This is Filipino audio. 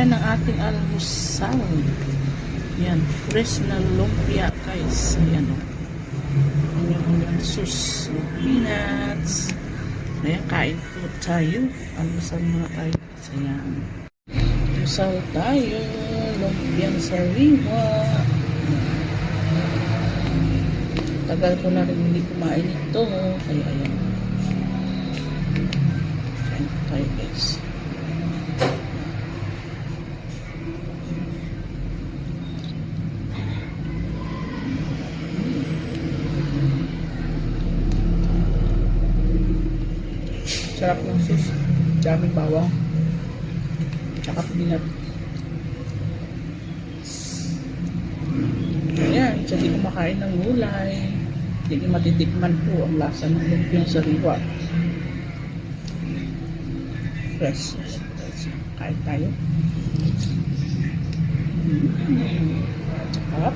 Yan ang ating almusal. Yan, fresh na lumpia guys. Ayan o. Ang sus, peanuts. Ayan, kain po tayo. Almusal muna tayo. Ayan. Almusal tayo. Lumpiang sariwa. Tagal ko na rin hindi kumain ito. Kaya ayan. Kain po tayo guys. Sarap ng sus. Daming bawang. Tsaka peanut. Ayan, siya di kumakain ng gulay. Hindi matitikman po ang lasa ng lumpiang sariwa. Fresh. Kain tayo. Sarap.